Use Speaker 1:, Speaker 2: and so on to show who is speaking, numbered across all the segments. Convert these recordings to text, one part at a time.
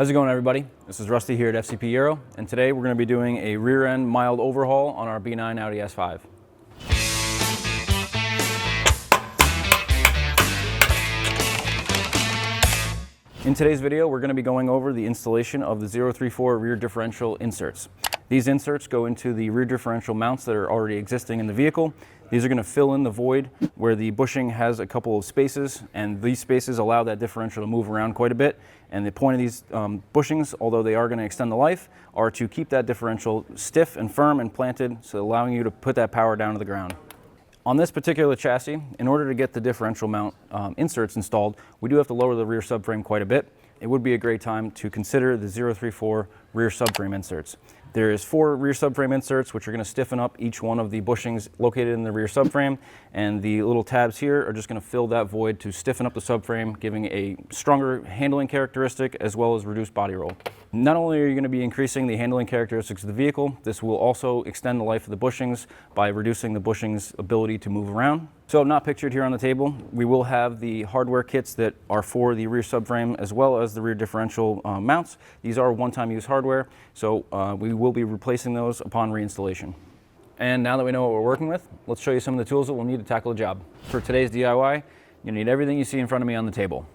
Speaker 1: How's it going, everybody? This is Rusty here at FCP Euro, and today we're going to be doing a rear end mild overhaul on our B9 Audi S5. In today's video, we're going to be going over the installation of the 034 rear differential inserts. These inserts go into the rear differential mounts that are already existing in the vehicle. These are going to fill in the void where the bushing has a couple of spaces, and these spaces allow that differential to move around quite a bit. And the point of these bushings, although they are going to extend the life, are to keep that differential stiff and firm and planted, so allowing you to put that power down to the ground. On this particular chassis, in order to get the differential mount inserts installed, we do have to lower the rear subframe quite a bit. It would be a great time to consider the 034 rear subframe inserts. There is 4 rear subframe inserts which are going to stiffen up each one of the bushings located in the rear subframe, and the little tabs here are just going to fill that void to stiffen up the subframe, giving a stronger handling characteristic as well as reduced body roll. Not only are you going to be increasing the handling characteristics of the vehicle, this will also extend the life of the bushings by reducing the bushings' ability to move around. So not pictured here on the table, we will have the hardware kits that are for the rear subframe as well as the rear differential mounts. These are one-time use hardware, so we will be replacing those upon reinstallation. And now that we know what we're working with, let's show you some of the tools that we'll need to tackle the job. For today's DIY, you need everything you see in front of me on the table.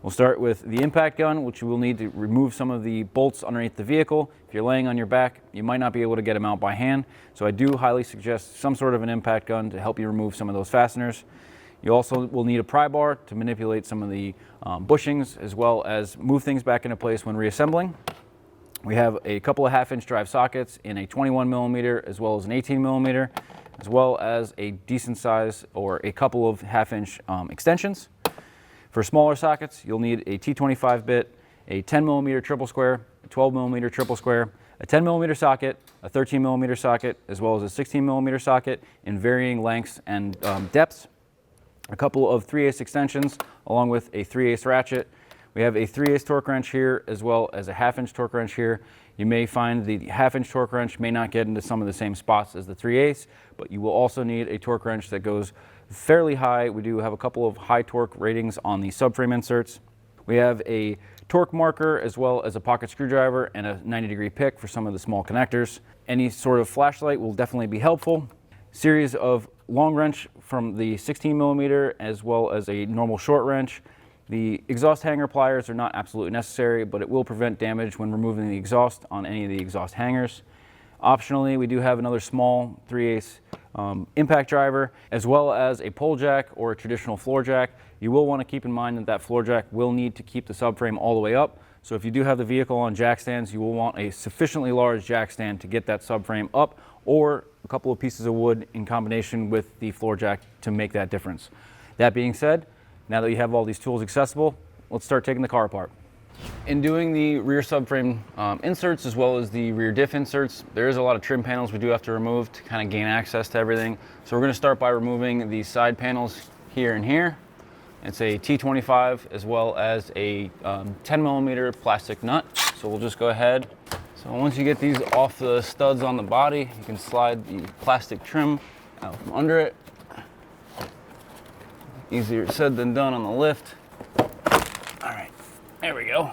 Speaker 1: We'll start with the impact gun, which you will need to remove some of the bolts underneath the vehicle. If you're laying on your back, you might not be able to get them out by hand, so I do highly suggest some sort of an impact gun to help you remove some of those fasteners. You also will need a pry bar to manipulate some of the bushings, as well as move things back into place when reassembling. We have a couple of 1/2-inch drive sockets in a 21mm as well as an 18mm, as well as a decent size or a couple of 1/2-inch extensions. For smaller sockets, you'll need a T25 bit, a 10mm triple square, a 12mm triple square, a 10mm socket, a 13mm socket, as well as a 16mm socket in varying lengths and depths, a couple of 3/8 extensions, along with a 3/8 ratchet. We have a 3/8 torque wrench here, as well as a 1/2-inch torque wrench here. You may find the 1/2-inch torque wrench may not get into some of the same spots as the 3/8, but you will also need a torque wrench that goes fairly high. We do have a couple of high torque ratings on the subframe inserts. We have a torque marker as well as a pocket screwdriver and a 90-degree pick for some of the small connectors. Any sort of flashlight will definitely be helpful. Series of long wrench from the 16mm as well as a normal short wrench. The exhaust hanger pliers are not absolutely necessary, but it will prevent damage when removing the exhaust on any of the exhaust hangers. Optionally, we do have another small 3/8 impact driver, as well as a pole jack or a traditional floor jack. You will want to keep in mind that that floor jack will need to keep the subframe all the way up. So if you do have the vehicle on jack stands, you will want a sufficiently large jack stand to get that subframe up, or a couple of pieces of wood in combination with the floor jack to make that difference. That being said, now that you have all these tools accessible, let's start taking the car apart. In doing the rear subframe inserts as well as the rear diff inserts, there is a lot of trim panels we do have to remove to kind of gain access to everything. So we're going to start by removing the side panels here and here. It's a T25 as well as a 10mm plastic nut. So we'll just go ahead. So once you get these off the studs on the body, you can slide the plastic trim out from under it. Easier said than done on the lift. All right, there we go.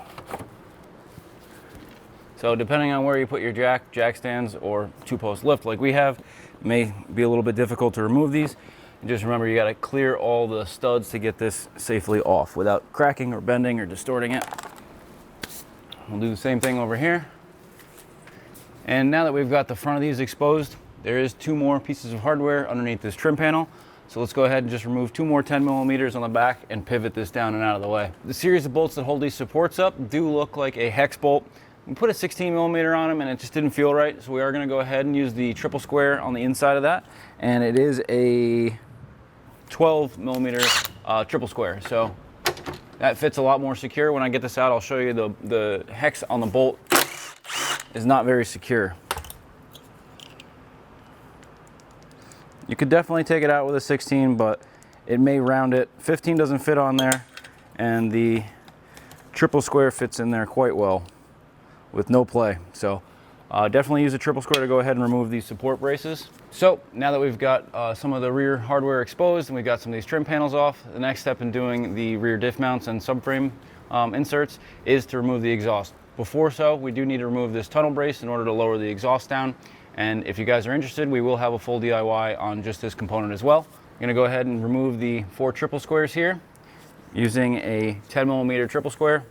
Speaker 1: So depending on where you put your jack stands or 2-post lift like we have, it may be a little bit difficult to remove these. And just remember, you got to clear all the studs to get this safely off without cracking or bending or distorting it. We'll do the same thing over here. And now that we've got the front of these exposed, there is 2 more pieces of hardware underneath this trim panel. So let's go ahead and just remove 2 more 10mm on the back and pivot this down and out of the way. The series of bolts that hold these supports up do look like a hex bolt. We put a 16mm on them and it just didn't feel right. So we are going to go ahead and use the triple square on the inside of that. And it is a 12mm triple square. So that fits a lot more secure. When I get this out, I'll show you the hex on the bolt is not very secure. You could definitely take it out with a 16, but it may round it. 15 doesn't fit on there, and the triple square fits in there quite well with no play. So definitely use a triple square to go ahead and remove these support braces. So now that we've got some of the rear hardware exposed and we've got some of these trim panels off, the next step in doing the rear diff mounts and subframe inserts is to remove the exhaust. Before so, we do need to remove this tunnel brace in order to lower the exhaust down. And if you guys are interested, we will have a full DIY on just this component as well. I'm gonna go ahead and remove the 4 triple squares here using a 10mm triple square.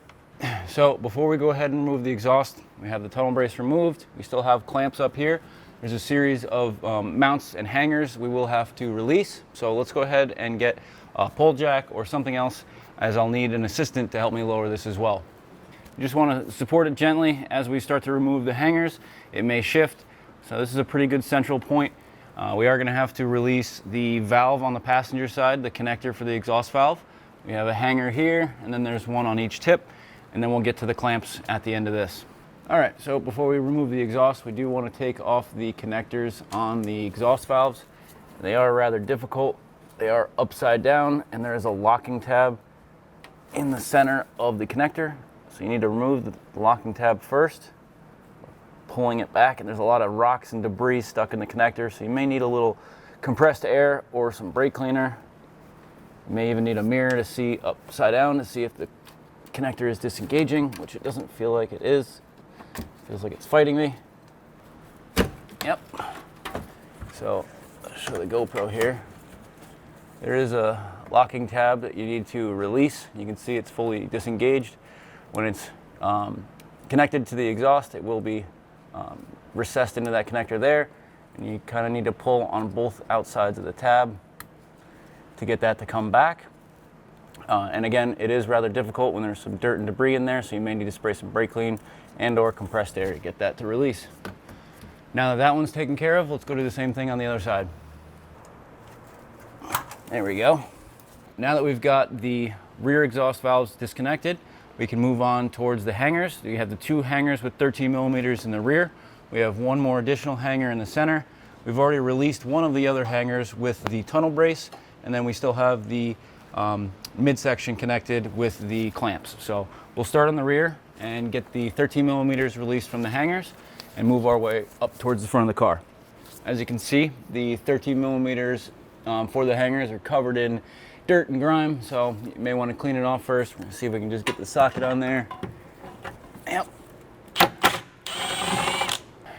Speaker 1: So before we go ahead and remove the exhaust, we have the tunnel brace removed. We still have clamps up here. There's a series of mounts and hangers we will have to release. So let's go ahead and get a pull jack or something else, as I'll need an assistant to help me lower this as well. You just want to support it gently as we start to remove the hangers. It may shift, so this is a pretty good central point. We are going to have to release the valve on the passenger side, the connector for the exhaust valve. We have a hanger here, and then there's one on each tip, and then we'll get to the clamps at the end of this. All right, so before we remove the exhaust, we do want to take off the connectors on the exhaust valves. They are rather difficult. They are upside down, and there is a locking tab in the center of the connector. So you need to remove the locking tab first, pulling it back, and there's a lot of rocks and debris stuck in the connector, so you may need a little compressed air or some brake cleaner. You may even need a mirror to see upside down to see if the connector is disengaging, which it doesn't feel like it is. It feels like it's fighting me. Yep. So I'll show the GoPro here. There is a locking tab that you need to release. You can see it's fully disengaged. When it's connected to the exhaust, it will be recessed into that connector there, and you kind of need to pull on both outsides of the tab to get that to come back. And again, it is rather difficult when there's some dirt and debris in there, so you may need to spray some brake clean and or compressed air to get that to release. Now that that one's taken care of, let's go do the same thing on the other side. There we go. Now that we've got the rear exhaust valves disconnected, we can move on towards the hangers. You have the 2 hangers with 13mm in the rear. We have one more additional hanger in the center. We've already released one of the other hangers with the tunnel brace, and then we still have the midsection connected with the clamps. So we'll start on the rear and get the 13mm released from the hangers and move our way up towards the front of the car. As you can see, the 13mm for the hangers are covered in dirt and grime, so you may want to clean it off first. We're gonna see if we can just get the socket on there. Yep.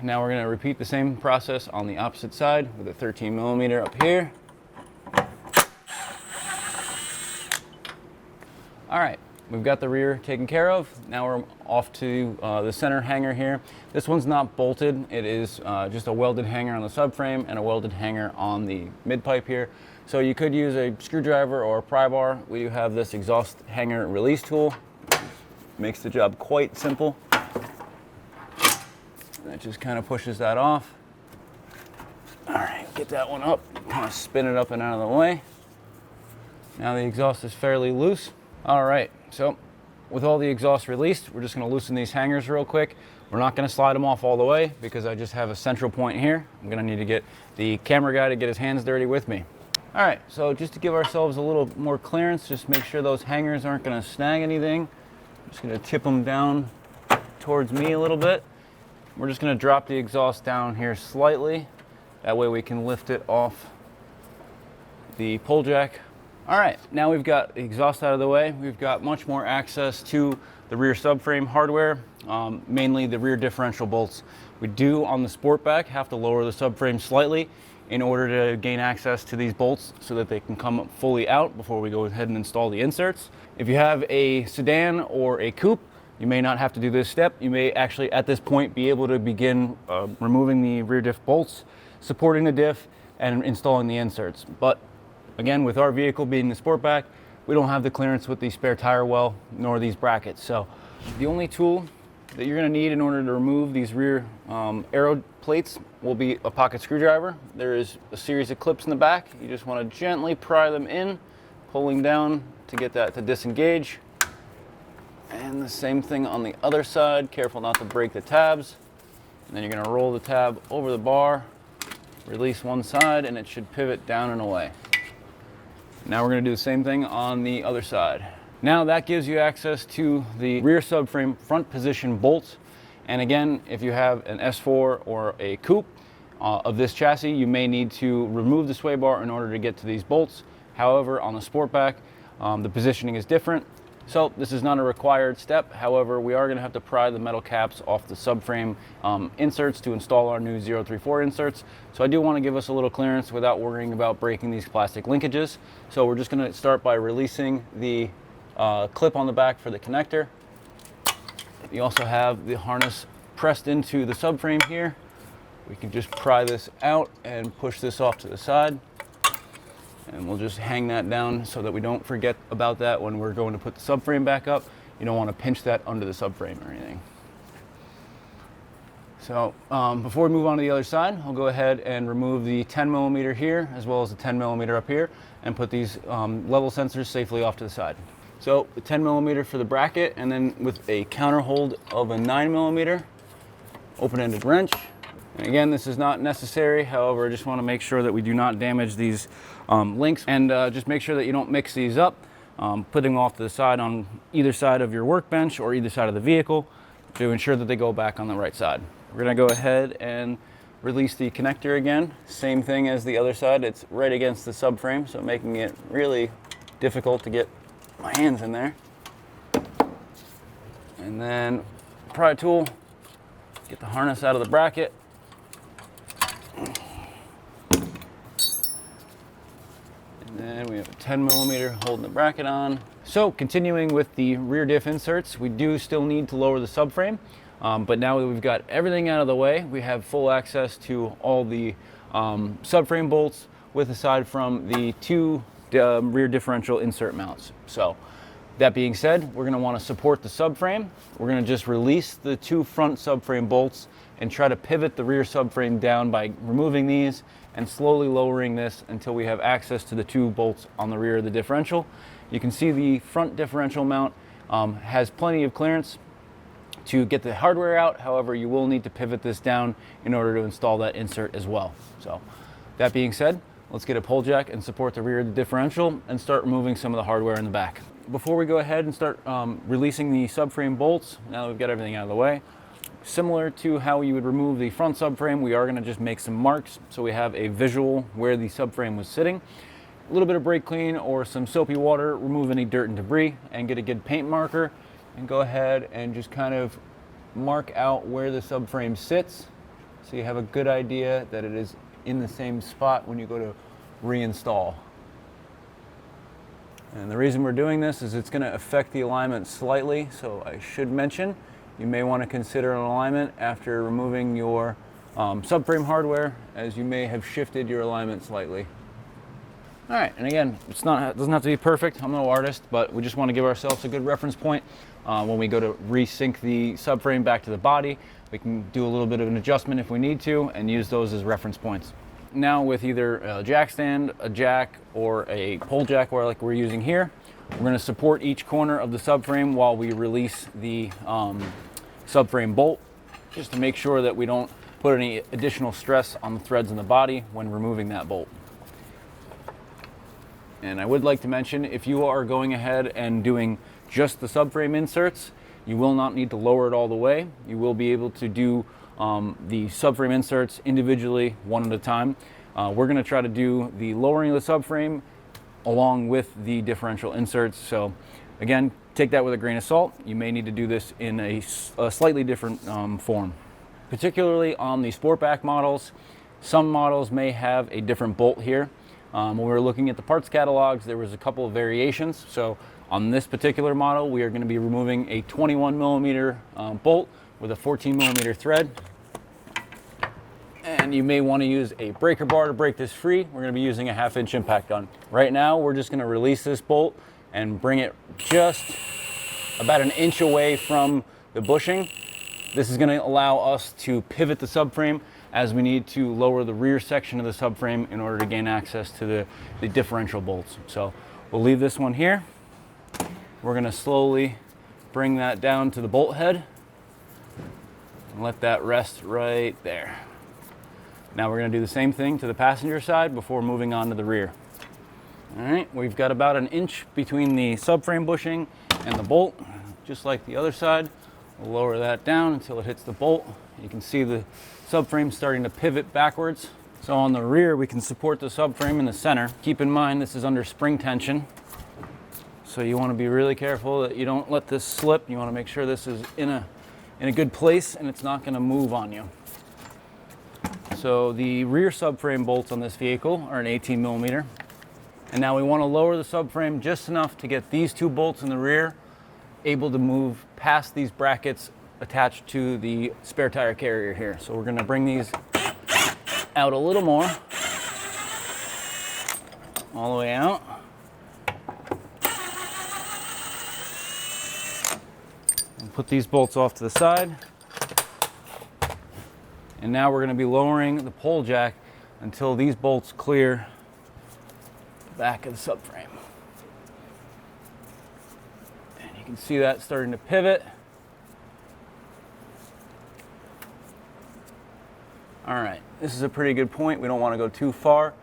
Speaker 1: Now we're gonna repeat the same process on the opposite side with a 13mm up here. All right, we've got the rear taken care of. Now we're off to the center hanger here. This one's not bolted. It is just a welded hanger on the subframe and a welded hanger on the mid pipe here. So you could use a screwdriver or a pry bar. We do have this exhaust hanger release tool. Makes the job quite simple. That just kind of pushes that off. All right, get that one up, kind of spin it up and out of the way. Now the exhaust is fairly loose. All right, so with all the exhaust released, we're just gonna loosen these hangers real quick. We're not gonna slide them off all the way because I just have a central point here. I'm gonna need to get the camera guy to get his hands dirty with me. All right, so just to give ourselves a little more clearance, just make sure those hangers aren't gonna snag anything. I'm just gonna tip them down towards me a little bit. We're just gonna drop the exhaust down here slightly. That way we can lift it off the pull jack. All right, now we've got the exhaust out of the way. We've got much more access to the rear subframe hardware, mainly the rear differential bolts. We do on the Sportback have to lower the subframe slightly in order to gain access to these bolts so that they can come fully out before we go ahead and install the inserts. If you have a sedan or a coupe, you may not have to do this step. You may actually at this point be able to begin removing the rear diff bolts, supporting the diff, and installing the inserts. But again, with our vehicle being the Sportback, we don't have the clearance with the spare tire well, nor these brackets. So the only tool that you're gonna need in order to remove these rear aero plates will be a pocket screwdriver. There is a series of clips in the back. You just wanna gently pry them in, pulling down to get that to disengage. And the same thing on the other side. Careful not to break the tabs. And then you're gonna roll the tab over the bar, release one side, and it should pivot down and away. Now we're gonna do the same thing on the other side. Now that gives you access to the rear subframe front position bolts. And again, if you have an S4 or a coupe of this chassis, you may need to remove the sway bar in order to get to these bolts. However, on the Sportback, the positioning is different. So this is not a required step. However, we are going to have to pry the metal caps off the subframe inserts to install our new 034 inserts. So I do want to give us a little clearance without worrying about breaking these plastic linkages. So we're just going to start by releasing the clip on the back for the connector. You also have the harness pressed into the subframe here. We can just pry this out and push this off to the side. And we'll just hang that down so that we don't forget about that when we're going to put the subframe back up. You don't want to pinch that under the subframe or anything. So before we move on to the other side, I'll go ahead and remove the 10 millimeter here as well as the 10 millimeter up here and put these level sensors safely off to the side. So the 10 millimeter for the bracket, and then with a counter hold of a 9 millimeter open-ended wrench. And again, this is not necessary. However, I just want to make sure that we do not damage these links, and just make sure that you don't mix these up, putting them off to the side on either side of your workbench or either side of the vehicle to ensure that they go back on the right side. We're going to go ahead and release the connector again. Same thing as the other side. It's right against the subframe, so making it really difficult to get my hands in there. And then pry tool, get the harness out of the bracket. And then we have a 10 millimeter holding the bracket on. So continuing with the rear diff inserts, we do still need to lower the subframe, but now that we've got everything out of the way, we have full access to all the subframe bolts, with aside from the two rear differential insert mounts. So that being said, we're going to want to support the subframe. We're going to just release the two front subframe bolts and try to pivot the rear subframe down by removing these and slowly lowering this until we have access to the two bolts on the rear of the differential. You can see the front differential mount has plenty of clearance to get the hardware out. However, you will need to pivot this down in order to install that insert as well. So that being said, let's get a pull jack and support the rear of the differential and start removing some of the hardware in the back. Before we go ahead and start releasing the subframe bolts, now that we've got everything out of the way, similar to how you would remove the front subframe, we are going to just make some marks so we have a visual where the subframe was sitting. A little bit of brake clean or some soapy water, remove any dirt and debris, and get a good paint marker and go ahead and just kind of mark out where the subframe sits so you have a good idea that it is in the same spot when you go to reinstall. And the reason we're doing this is it's going to affect the alignment slightly, so I should mention you may want to consider an alignment after removing your subframe hardware, as you may have shifted your alignment slightly. All right, and again, it doesn't have to be perfect. I'm no artist, but we just want to give ourselves a good reference point when we go to resync the subframe back to the body. We can do a little bit of an adjustment if we need to and use those as reference points. Now with either a jack stand, a jack, or a pull jack like we're using here, we're going to support each corner of the subframe while we release the subframe bolt, just to make sure that we don't put any additional stress on the threads in the body when removing that bolt. And I would like to mention, if you are going ahead and doing just the subframe inserts, you will not need to lower it all the way. You will be able to do the subframe inserts individually, one at a time. We're going to try to do the lowering of the subframe along with the differential inserts. So again, take that with a grain of salt. You may need to do this in a slightly different form. Particularly on the Sportback models, some models may have a different bolt here. When we were looking at the parts catalogs, there was a couple of variations. So on this particular model, we are going to be removing a 21 millimeter bolt with a 14 millimeter thread. And you may want to use a breaker bar to break this free. We're going to be using a 1/2 inch impact gun. Right now, we're just going to release this bolt and bring it just about an inch away from the bushing. This is going to allow us to pivot the subframe as we need to lower the rear section of the subframe in order to gain access to the differential bolts. So we'll leave this one here. We're going to slowly bring that down to the bolt head and let that rest right there. Now we're going to do the same thing to the passenger side before moving on to the rear. All right, we've got about an inch between the subframe bushing and the bolt, just like the other side. We'll lower that down until it hits the bolt. You can see the subframe starting to pivot backwards. So on the rear, we can support the subframe in the center. Keep in mind, this is under spring tension. So you want to be really careful that you don't let this slip. You want to make sure this is in a good place and it's not going to move on you. So the rear subframe bolts on this vehicle are an 18 millimeter. And now we want to lower the subframe just enough to get these two bolts in the rear able to move past these brackets attached to the spare tire carrier here. So we're going to bring these out a little more, all the way out. And put these bolts off to the side. And now we're going to be lowering the pole jack until these bolts clear the back of the subframe. And you can see that starting to pivot. All right, this is a pretty good point. We don't want to go too far.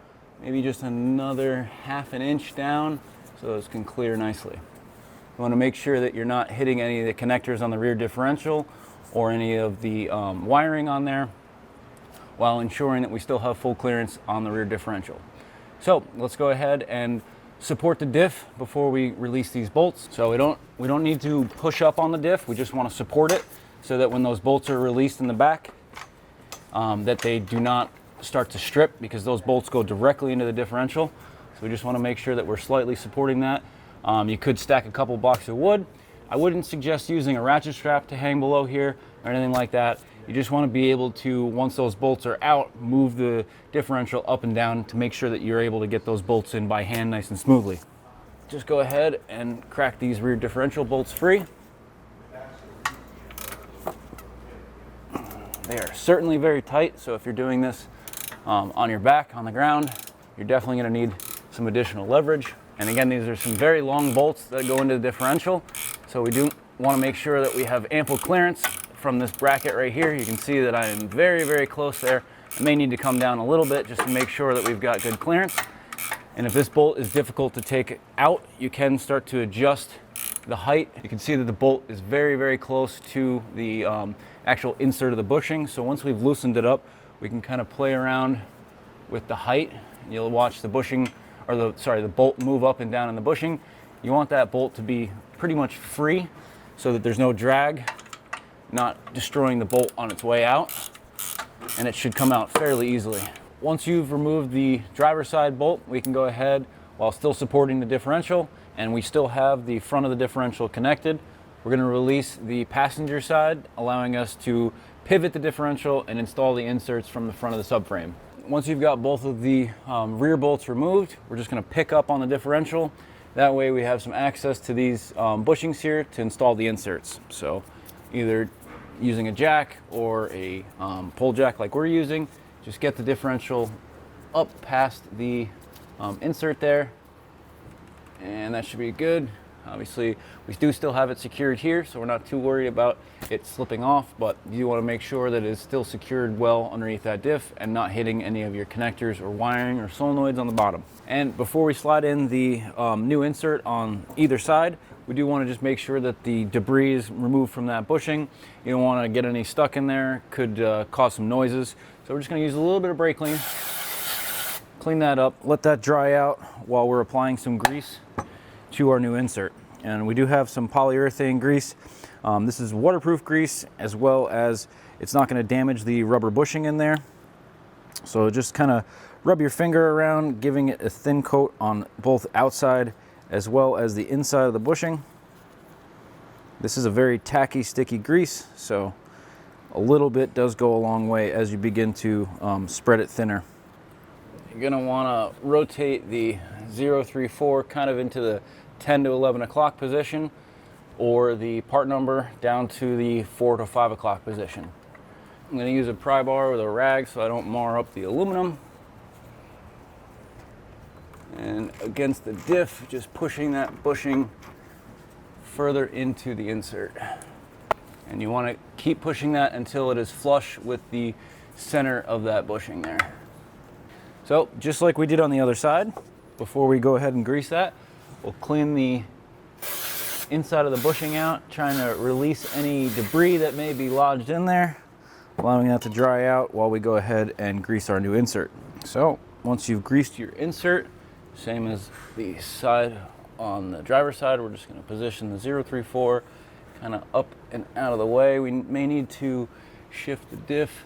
Speaker 1: Maybe just another ½ an inch down so those can clear nicely. You want to make sure that you're not hitting any of the connectors on the rear differential or any of the wiring on there, while ensuring that we still have full clearance on the rear differential. So let's go ahead and support the diff before we release these bolts. So we don't need to push up on the diff. We just want to support it so that when those bolts are released in the back, that they do not start to strip, because those bolts go directly into the differential. So we just want to make sure that we're slightly supporting that. You could stack a couple blocks of wood. I wouldn't suggest using a ratchet strap to hang below here or anything like that. You just want to be able to, once those bolts are out, move the differential up and down to make sure that you're able to get those bolts in by hand nice and smoothly. Just go ahead and crack these rear differential bolts free. They are certainly very tight, so if you're doing this on your back, on the ground, you're definitely going to need some additional leverage. And again, these are some very long bolts that go into the differential, so we do want to make sure that we have ample clearance from this bracket right here. You can see that I am very, very close there. I may need to come down a little bit just to make sure that we've got good clearance. And if this bolt is difficult to take out, you can start to adjust the height. You can see that the bolt is very, very close to the actual insert of the bushing. So once we've loosened it up, we can kind of play around with the height. You'll watch the bushing, or the bolt move up and down in the bushing. You want that bolt to be pretty much free so that there's no drag, not destroying the bolt on its way out, and it should come out fairly easily. Once you've removed the driver's side bolt, we can go ahead, while still supporting the differential, and we still have the front of the differential connected, we're going to release the passenger side, allowing us to pivot the differential and install the inserts from the front of the subframe. Once you've got both of the rear bolts removed, we're just going to pick up on the differential. That way we have some access to these bushings here to install the inserts. So either using a jack or a pole jack like we're using, just get the differential up past the insert there, and that should be good. Obviously, we do still have it secured here, so we're not too worried about it slipping off, but you want to make sure that it's still secured well underneath that diff and not hitting any of your connectors or wiring or solenoids on the bottom. And before we slide in the new insert on either side, we do want to just make sure that the debris is removed from that bushing. You don't want to get any stuck in there, could cause some noises. So we're just going to use a little bit of brake clean, clean that up, let that dry out while we're applying some grease to our new insert. And we do have some polyurethane grease. This is waterproof grease, as well as it's not going to damage the rubber bushing in there. So just kind of rub your finger around, giving it a thin coat on both outside as well as the inside of the bushing. This is a very tacky, sticky grease, so a little bit does go a long way as you begin to spread it thinner. You're going to want to rotate the 034 kind of into the 10 to 11 o'clock position, or the part number down to the 4 to 5 o'clock position. I'm going to use a pry bar with a rag so I don't mar up the aluminum. And against the diff, just pushing that bushing further into the insert. And you want to keep pushing that until it is flush with the center of that bushing there. So just like we did on the other side, before we go ahead and grease that, we'll clean the inside of the bushing out, trying to release any debris that may be lodged in there, allowing that to dry out while we go ahead and grease our new insert. So once you've greased your insert, same as the side on the driver's side, we're just going to position the 034 kind of up and out of the way. We may need to shift the diff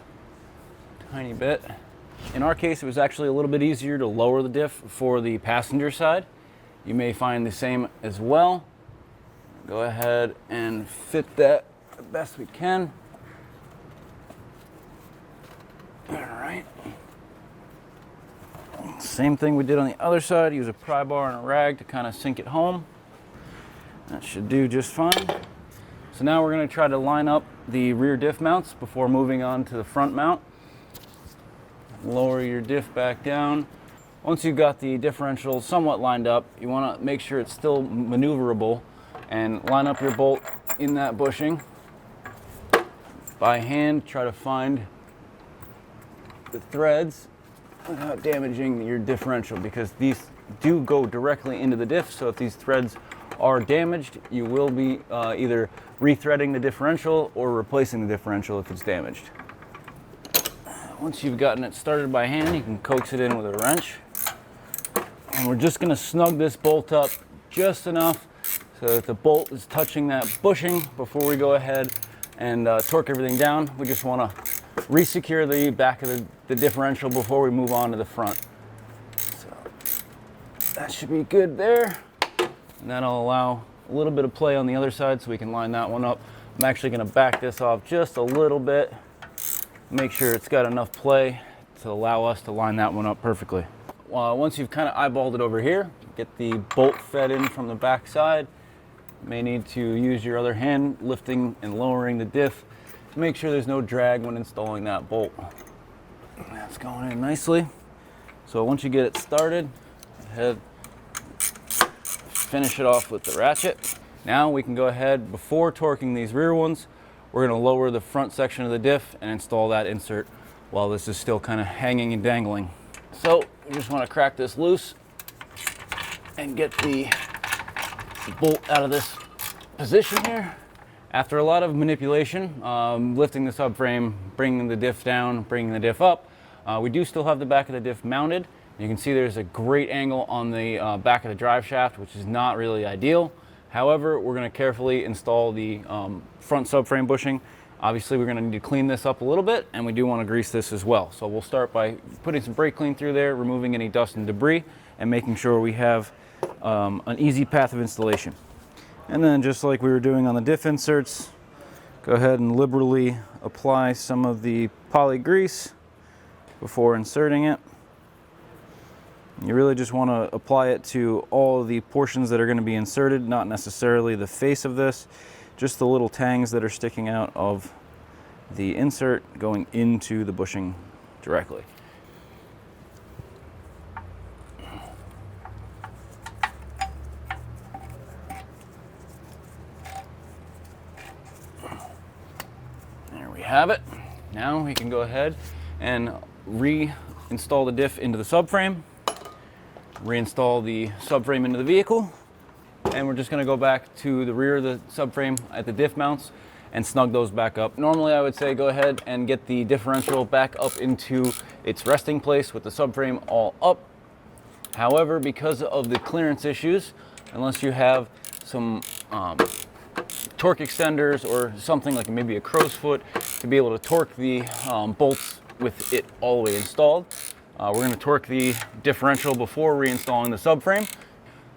Speaker 1: a tiny bit. In our case, it was actually a little bit easier to lower the diff for the passenger side. You may find the same as well. Go ahead and fit that the best we can. All right. Same thing we did on the other side. Use a pry bar and a rag to kind of sink it home. That should do just fine. So now we're going to try to line up the rear diff mounts before moving on to the front mount. Lower your diff back down. Once you've got the differential somewhat lined up, you want to make sure it's still maneuverable and line up your bolt in that bushing. By hand, try to find the threads without damaging your differential, because these do go directly into the diff. So if these threads are damaged, you will be either rethreading the differential or replacing the differential if it's damaged. Once you've gotten it started by hand, you can coax it in with a wrench. And we're just going to snug this bolt up just enough so that the bolt is touching that bushing before we go ahead and torque everything down. We just want to re-secure the back of the differential before we move on to the front. So that should be good there. And that'll allow a little bit of play on the other side so we can line that one up. I'm actually going to back this off just a little bit. Make sure it's got enough play to allow us to line that one up perfectly. Once you've kind of eyeballed it over here, get the bolt fed in from the back side. You may need to use your other hand lifting and lowering the diff to make sure there's no drag when installing that bolt. That's going in nicely. So once you get it started, go ahead, finish it off with the ratchet. Now we can go ahead, before torquing these rear ones, we're going to lower the front section of the diff and install that insert while this is still kind of hanging and dangling. So we just want to crack this loose and get the bolt out of this position here. After a lot of manipulation, lifting the subframe, bringing the diff down, bringing the diff up, we do still have the back of the diff mounted. You can see there's a great angle on the back of the drive shaft, which is not really ideal. However, we're going to carefully install the front subframe bushing. Obviously, we're going to need to clean this up a little bit, and we do want to grease this as well. So we'll start by putting some brake clean through there, removing any dust and debris, and making sure we have an easy path of installation. And then, just like we were doing on the diff inserts, go ahead and liberally apply some of the poly grease before inserting it. You really just want to apply it to all of the portions that are going to be inserted, not necessarily the face of this, just the little tangs that are sticking out of the insert going into the bushing directly. There we have it. Now we can go ahead and reinstall the diff into the subframe. Reinstall the subframe into the vehicle, and we're just going to go back to the rear of the subframe at the diff mounts and snug those back up. Normally I would say go ahead and get the differential back up into its resting place with the subframe all up. However, because of the clearance issues, unless you have some torque extenders or something like maybe a crow's foot to be able to torque the bolts with it all the way installed, we're going to torque the differential before reinstalling the subframe.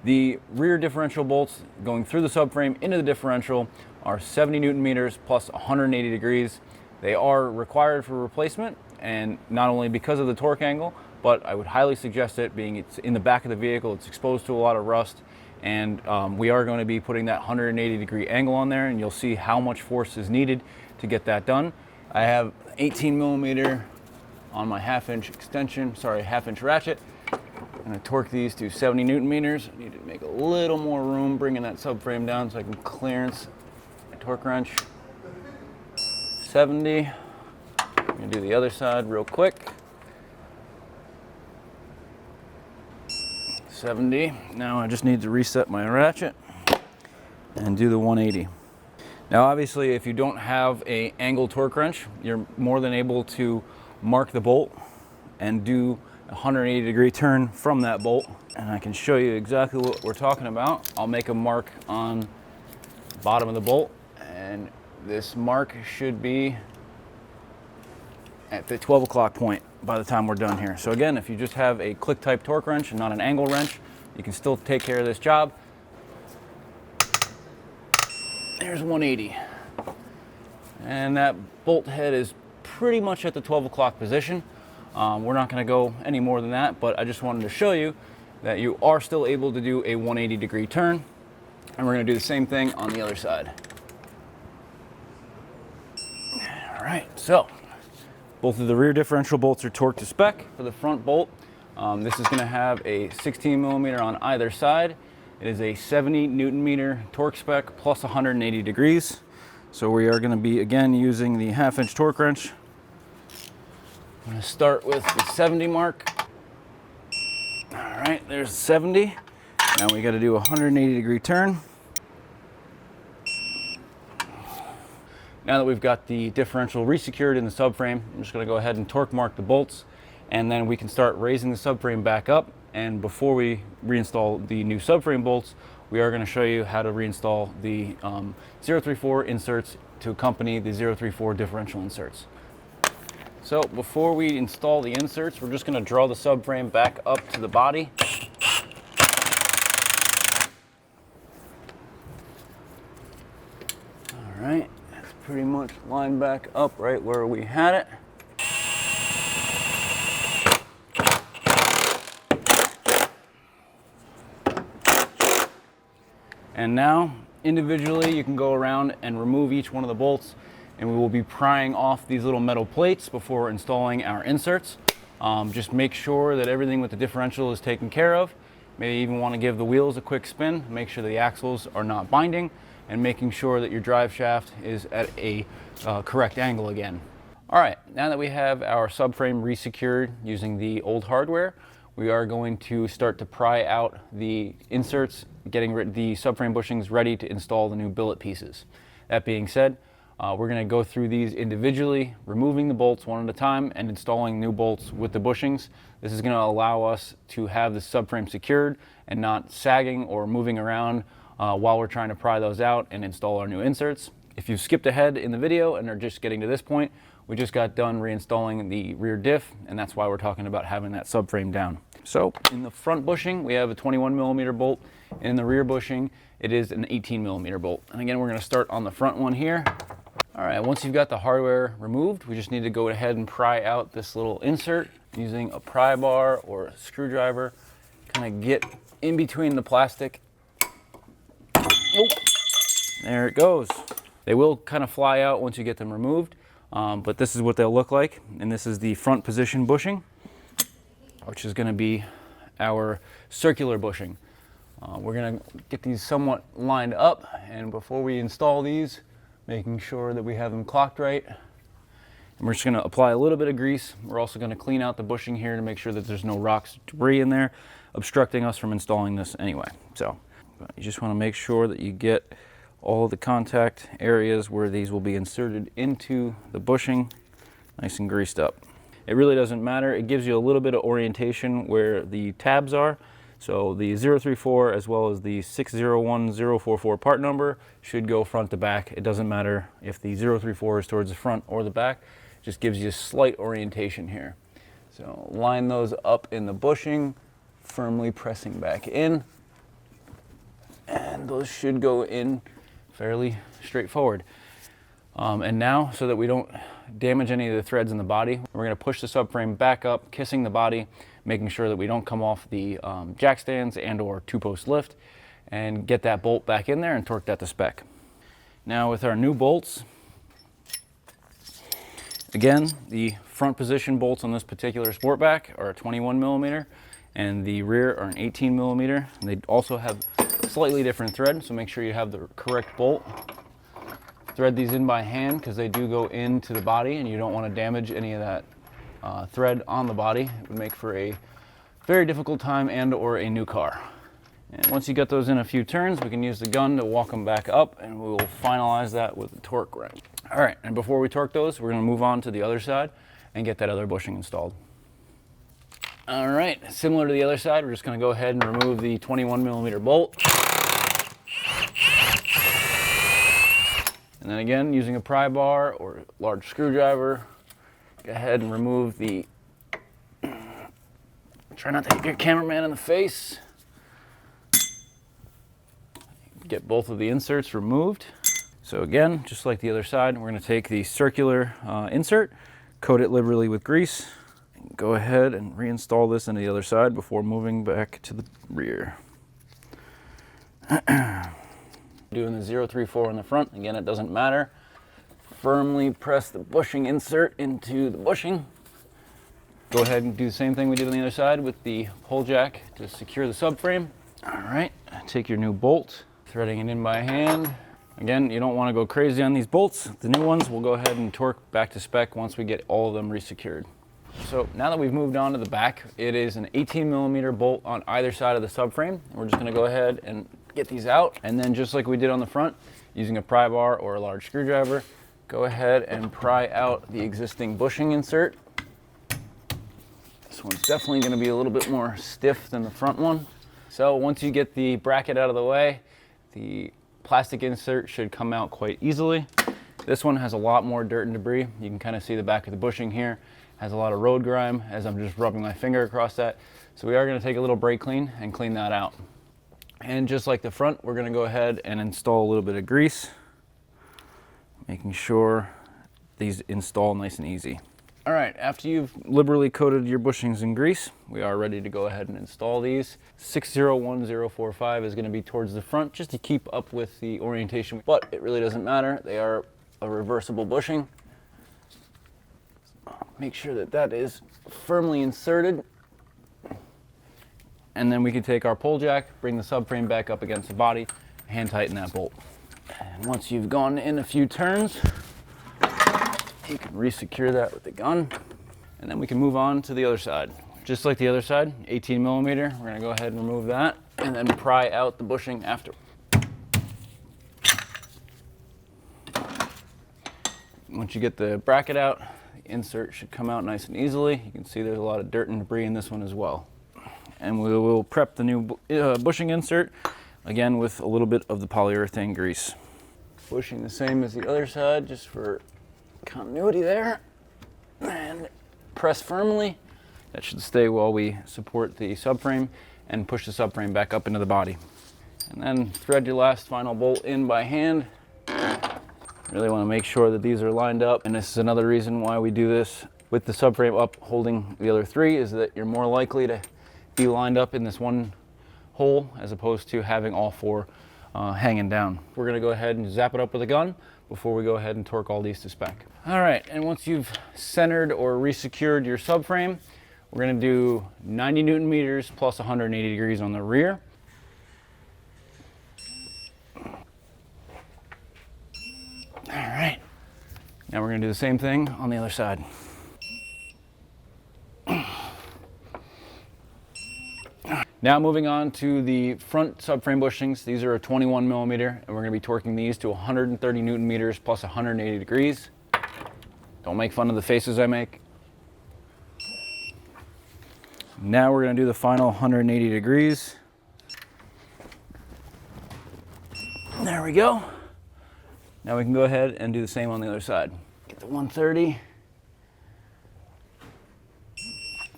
Speaker 1: The rear differential bolts going through the subframe into the differential are 70 Newton meters plus 180 degrees. They are required for replacement, and not only because of the torque angle, but I would highly suggest it, being it's in the back of the vehicle, it's exposed to a lot of rust, and we are going to be putting that 180 degree angle on there, and you'll see how much force is needed to get that done. I have 18 millimeter on my half-inch ratchet. I'm going to torque these to 70 Newton meters. I need to make a little more room bringing that subframe down so I can clearance my torque wrench. 70. I'm going to do the other side real quick. 70. Now I just need to reset my ratchet and do the 180. Now obviously if you don't have an angle torque wrench, you're more than able to mark the bolt and do 180-degree turn from that bolt, and I can show you exactly what we're talking about. I'll make a mark on the bottom of the bolt, and this mark should be at the 12 o'clock point by the time we're done here. So again, if you just have a click type torque wrench and not an angle wrench, you can still take care of this job. There's 180. And that bolt head is pretty much at the 12 o'clock position. We're not going to go any more than that, but I just wanted to show you that you are still able to do a 180-degree turn. And we're going to do the same thing on the other side. All right, so both of the rear differential bolts are torqued to spec. For the front bolt, this is going to have a 16 millimeter on either side. It is a 70 Newton meter torque spec plus 180 degrees. So we are going to be again using the 1/2-inch torque wrench. I'm going to start with the 70 mark. All right, there's 70. Now we got to do a 180-degree turn. Now that we've got the differential resecured in the subframe, I'm just going to go ahead and torque mark the bolts, and then we can start raising the subframe back up. And before we reinstall the new subframe bolts, we are going to show you how to reinstall the 034 inserts to accompany the 034 differential inserts. So before we install the inserts, we're just going to draw the subframe back up to the body. All right, it's pretty much lined back up right where we had it. And now, individually, you can go around and remove each one of the bolts, and we will be prying off these little metal plates before installing our inserts. Just make sure that everything with the differential is taken care of. Maybe even want to give the wheels a quick spin, make sure the axles are not binding, and making sure that your drive shaft is at a correct angle again. All right, now that we have our subframe resecured using the old hardware, we are going to start to pry out the inserts, getting the subframe bushings ready to install the new billet pieces. That being said, we're going to go through these individually, removing the bolts one at a time and installing new bolts with the bushings. This is going to allow us to have the subframe secured and not sagging or moving around while we're trying to pry those out and install our new inserts. If you've skipped ahead in the video and are just getting to this point, we just got done reinstalling the rear diff, and that's why we're talking about having that subframe down. So in the front bushing, we have a 21 millimeter bolt. In the rear bushing, it is an 18 millimeter bolt. And again, we're going to start on the front one here. All right, once you've got the hardware removed, we just need to go ahead and pry out this little insert using a pry bar or a screwdriver. Kind of get in between the plastic. Oh, there it goes. They will kind of fly out once you get them removed, but this is what they'll look like. And this is the front position bushing, which is going to be our circular bushing. We're going to get these somewhat lined up, and before we install these, making sure that we have them clocked right. And we're just going to apply a little bit of grease. We're also going to clean out the bushing here to make sure that there's no rocks, debris in there, obstructing us from installing this anyway. So you just want to make sure that you get all the contact areas where these will be inserted into the bushing nice and greased up. It really doesn't matter. It gives you a little bit of orientation where the tabs are. So the 034 as well as the 601044 part number should go front to back. It doesn't matter if the 034 is towards the front or the back. It just gives you a slight orientation here. So line those up in the bushing, firmly pressing back in. And those should go in fairly straightforward. And now, so that we don't damage any of the threads in the body, we're going to push the subframe back up, kissing the body, making sure that we don't come off the jack stands and or two-post lift, and get that bolt back in there and torque that to spec. Now with our new bolts, again, the front position bolts on this particular Sportback are a 21 millimeter, and the rear are an 18 millimeter. And they also have slightly different thread, so make sure you have the correct bolt. Thread these in by hand because they do go into the body, and you don't want to damage any of that thread on the body. It would make for a very difficult time and or a new car. And once you get those in a few turns, we can use the gun to walk them back up, and we will finalize that with the torque wrench. All right, and before we torque those, we're going to move on to the other side and get that other bushing installed. All right, similar to the other side, we're just gonna go ahead and remove the 21mm bolt. And then again, using a pry bar or large screwdriver, go ahead and remove the, try not to hit your cameraman in the face. Get both of the inserts removed. So again, just like the other side, we're gonna take the circular insert, coat it liberally with grease, and go ahead and reinstall this into the other side before moving back to the rear. Doing the 034 in the front, again, it doesn't matter. Firmly press the bushing insert into the bushing. Go ahead and do the same thing we did on the other side with the pull jack to secure the subframe. All right, take your new bolt, threading it in by hand. Again, you don't want to go crazy on these bolts. The new ones, we'll go ahead and torque back to spec once we get all of them resecured. So now that we've moved on to the back, it is an 18mm bolt on either side of the subframe. We're just going to go ahead and get these out, and then just like we did on the front, using a pry bar or a large screwdriver, go ahead and pry out the existing bushing insert. This one's definitely going to be a little bit more stiff than the front one. So once you get the bracket out of the way, the plastic insert should come out quite easily. This one has a lot more dirt and debris. You can kind of see the back of the bushing here. Has a lot of road grime as I'm just rubbing my finger across that. So we are going to take a little brake clean and clean that out. And just like the front, we're going to go ahead and install a little bit of grease, making sure these install nice and easy. All right, after you've liberally coated your bushings in grease, we are ready to go ahead and install these. 601045 is going to be towards the front just to keep up with the orientation, but it really doesn't matter. They are a reversible bushing. Make sure that that is firmly inserted. And then we can take our pull jack, bring the subframe back up against the body, hand tighten that bolt. And once you've gone in a few turns, you can resecure that with the gun. And then we can move on to the other side. Just like the other side, 18mm, we're gonna go ahead and remove that and then pry out the bushing after. Once you get the bracket out, the insert should come out nice and easily. You can see there's a lot of dirt and debris in this one as well. And we will prep the new bushing insert, again with a little bit of the polyurethane grease. Bushing the same as the other side, just for continuity there. And press firmly. That should stay while we support the subframe and push the subframe back up into the body. And then thread your last final bolt in by hand. Really want to make sure that these are lined up, and this is another reason why we do this with the subframe up holding the other three, is that you're more likely to be lined up in this one hole as opposed to having all four hanging down. We're going to go ahead and zap it up with a gun before we go ahead and torque all these to spec. All right, and once you've centered or resecured your subframe, we're going to do 90 Newton meters plus 180 degrees on the rear. All right, now we're going to do the same thing on the other side. Now moving on to the front subframe bushings. These are a 21mm, and we're going to be torquing these to 130 Newton meters plus 180 degrees. Don't make fun of the faces I make. Now we're going to do the final 180 degrees. There we go. Now we can go ahead and do the same on the other side. Get the 130.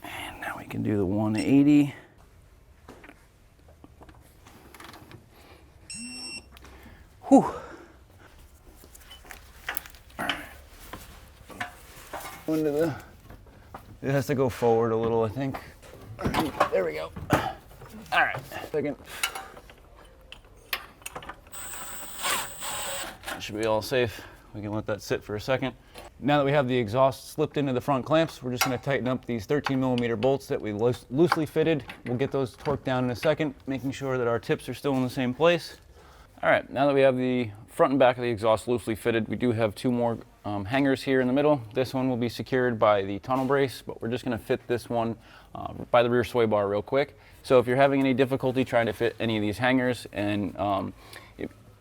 Speaker 1: And now we can do the 180. Whew. All right. It has to go forward a little, I think. There we go. All right, second. That should be all safe. We can let that sit for a second. Now that we have the exhaust slipped into the front clamps, we're just going to tighten up these 13mm bolts that we loosely fitted. We'll get those torqued down in a second, making sure that our tips are still in the same place. All right, now that we have the front and back of the exhaust loosely fitted, we do have two more hangers here in the middle. This one will be secured by the tunnel brace, but we're just going to fit this one by the rear sway bar real quick. So if you're having any difficulty trying to fit any of these hangers, and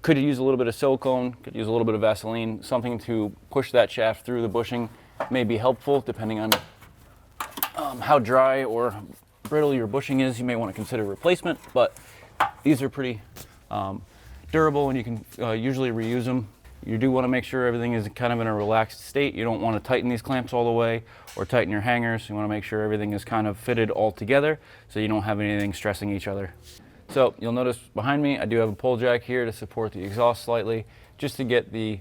Speaker 1: could use a little bit of silicone, could use a little bit of Vaseline, something to push that shaft through the bushing may be helpful depending on how dry or brittle your bushing is, you may want to consider replacement, but these are pretty durable and you can usually reuse them. You do want to make sure everything is kind of in a relaxed state. You don't want to tighten these clamps all the way or tighten your hangers. You want to make sure everything is kind of fitted all together so you don't have anything stressing each other. So you'll notice behind me I do have a pull jack here to support the exhaust slightly, just to get the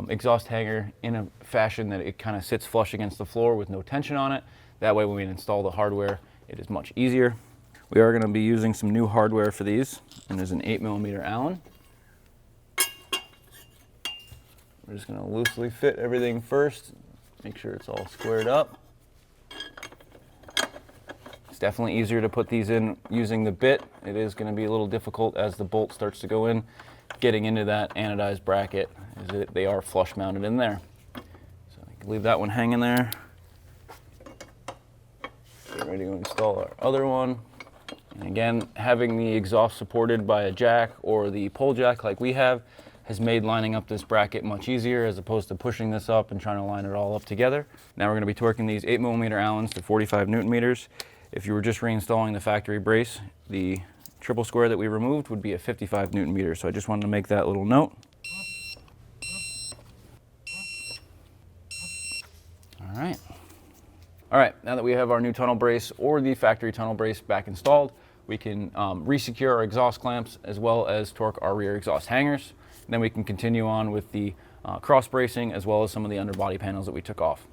Speaker 1: exhaust hanger in a fashion that it kind of sits flush against the floor with no tension on it. That way when we install the hardware, it is much easier. We are going to be using some new hardware for these, and there's an 8mm Allen. We're just going to loosely fit everything first, make sure it's all squared up. It's definitely easier to put these in using the bit. It is going to be a little difficult as the bolt starts to go in, getting into that anodized bracket, as they are flush mounted in there. So I can leave that one hanging there. Get ready to install our other one. And again, having the exhaust supported by a jack or the pull jack like we have has made lining up this bracket much easier, as opposed to pushing this up and trying to line it all up together. Now we're going to be torquing these 8mm Allens to 45 Newton meters. If you were just reinstalling the factory brace, the triple square that we removed would be at 55 Newton meters. So I just wanted to make that little note. All right, now that we have our new tunnel brace or the factory tunnel brace back installed, we can re-secure our exhaust clamps as well as torque our rear exhaust hangers. And then we can continue on with the cross bracing as well as some of the underbody panels that we took off.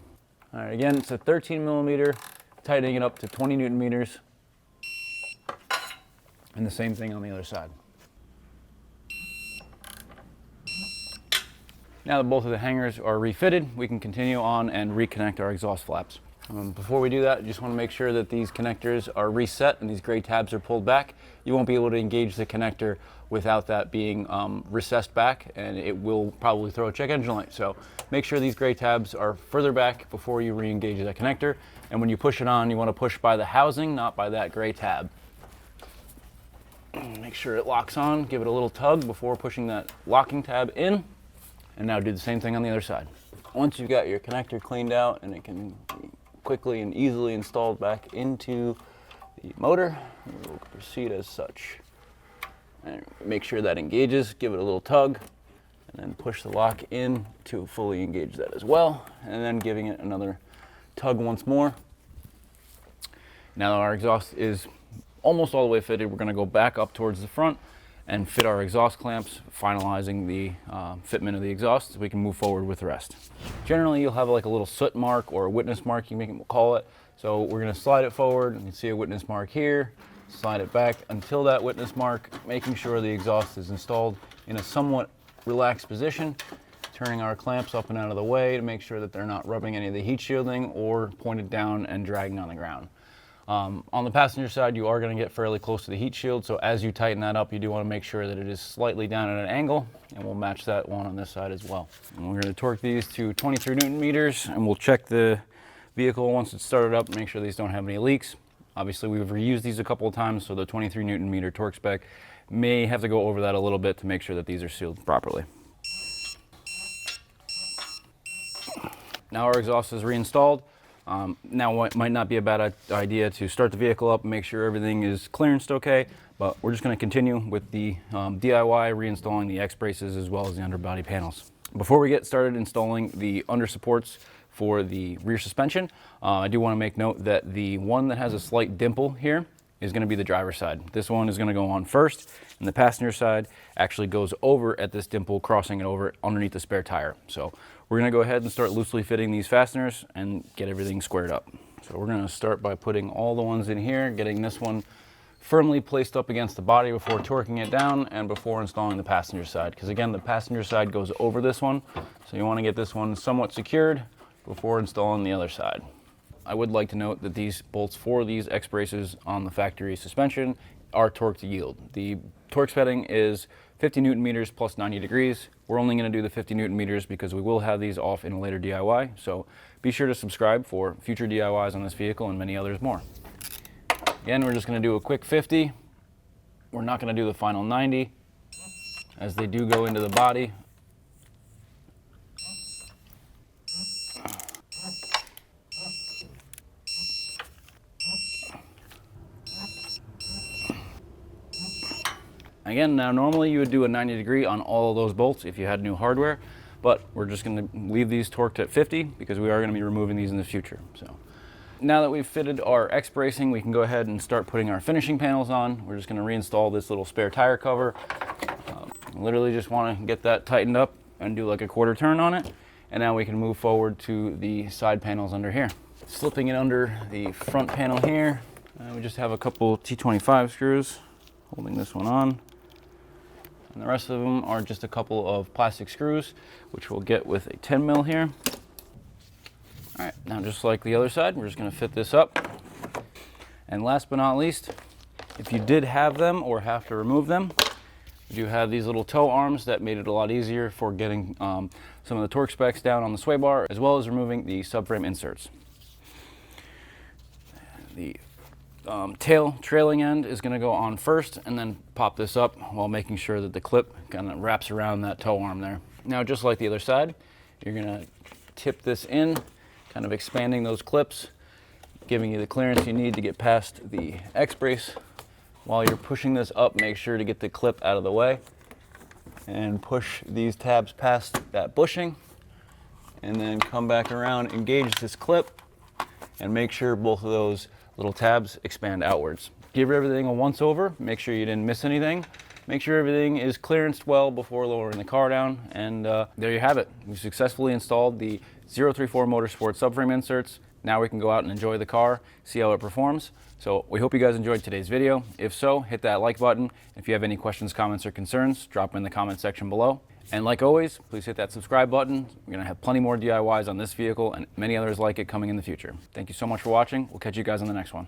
Speaker 1: All right, again, it's a 13mm, tightening it up to 20 Newton meters. And the same thing on the other side. Now that both of the hangers are refitted, we can continue on and reconnect our exhaust flaps. Before we do that, you just want to make sure that these connectors are reset and these gray tabs are pulled back. You won't be able to engage the connector without that being recessed back, and it will probably throw a check engine light. So make sure these gray tabs are further back before you re-engage that connector. And when you push it on, you want to push by the housing, not by that gray tab. Make sure it locks on, give it a little tug before pushing that locking tab in. And now do the same thing on the other side. Once you've got your connector cleaned out and it can be quickly and easily installed back into the motor, we'll proceed as such. And make sure that engages, give it a little tug, and then push the lock in to fully engage that as well, and then giving it another tug once more. Now that our exhaust is almost all the way fitted, we're going to go back up towards the front and fit our exhaust clamps, finalizing the fitment of the exhaust so we can move forward with the rest. Generally, you'll have like a little soot mark or a witness mark, you can call it. So we're gonna slide it forward, and you see a witness mark here, slide it back until that witness mark, making sure the exhaust is installed in a somewhat relaxed position, turning our clamps up and out of the way to make sure that they're not rubbing any of the heat shielding or pointed down and dragging on the ground. On the passenger side, you are going to get fairly close to the heat shield, so as you tighten that up, you do want to make sure that it is slightly down at an angle, and we'll match that one on this side as well. And we're going to torque these to 23 Newton meters, and we'll check the vehicle once it's started up and make sure these don't have any leaks. Obviously, we've reused these a couple of times, so the 23 Newton meter torque spec may have to go over that a little bit to make sure that these are sealed properly. Now our exhaust is reinstalled. Now it might not be a bad idea to start the vehicle up and make sure everything is clearanced okay, but we're just going to continue with the DIY reinstalling the X braces as well as the underbody panels. Before we get started installing the under supports for the rear suspension, I do want to make note that the one that has a slight dimple here is going to be the driver's side. This one is going to go on first, and the passenger side actually goes over at this dimple, crossing it over underneath the spare tire. So we're going to go ahead and start loosely fitting these fasteners and get everything squared up. So we're going to start by putting all the ones in here, getting this one firmly placed up against the body before torquing it down and before installing the passenger side. Because again, the passenger side goes over this one, so you want to get this one somewhat secured before installing the other side. I would like to note that these bolts for these X braces on the factory suspension are torque to yield. The torque setting is 50 Newton meters plus 90 degrees. We're only going to do the 50 Newton meters because we will have these off in a later DIY. So be sure to subscribe for future DIYs on this vehicle and many others more. Again, we're just going to do a quick 50. We're not going to do the final 90 as they do go into the body. Again, now normally you would do a 90-degree on all of those bolts if you had new hardware, but we're just going to leave these torqued at 50 because we are going to be removing these in the future. So now that we've fitted our X bracing, we can go ahead and start putting our finishing panels on. We're just going to reinstall this little spare tire cover. Literally just want to get that tightened up and do like a quarter turn on it. And now we can move forward to the side panels under here. Slipping it under the front panel here, we just have a couple T25 screws holding this one on. And the rest of them are just a couple of plastic screws, which we'll get with a 10 mil here. All right, now just like the other side, we're just going to fit this up. And last but not least, if you did have them or have to remove them, we do have these little toe arms that made it a lot easier for getting some of the torque specs down on the sway bar, as well as removing the subframe inserts. The trailing end is going to go on first, and then pop this up while making sure that the clip kind of wraps around that toe arm there. Now, just like the other side, you're going to tip this in, kind of expanding those clips, giving you the clearance you need to get past the X-brace. While you're pushing this up, make sure to get the clip out of the way and push these tabs past that bushing, and then come back around, engage this clip, and make sure both of those little tabs expand outwards. Give everything a once over, make sure you didn't miss anything. Make sure everything is clearanced well before lowering the car down, and there you have it. We've successfully installed the 034 Motorsport subframe inserts. Now we can go out and enjoy the car, see how it performs. So we hope you guys enjoyed today's video. If so, hit that like button. If you have any questions, comments, or concerns, drop them in the comment section below. And like always, please hit that subscribe button. We're going to have plenty more DIYs on this vehicle and many others like it coming in the future. Thank you so much for watching. We'll catch you guys on the next one.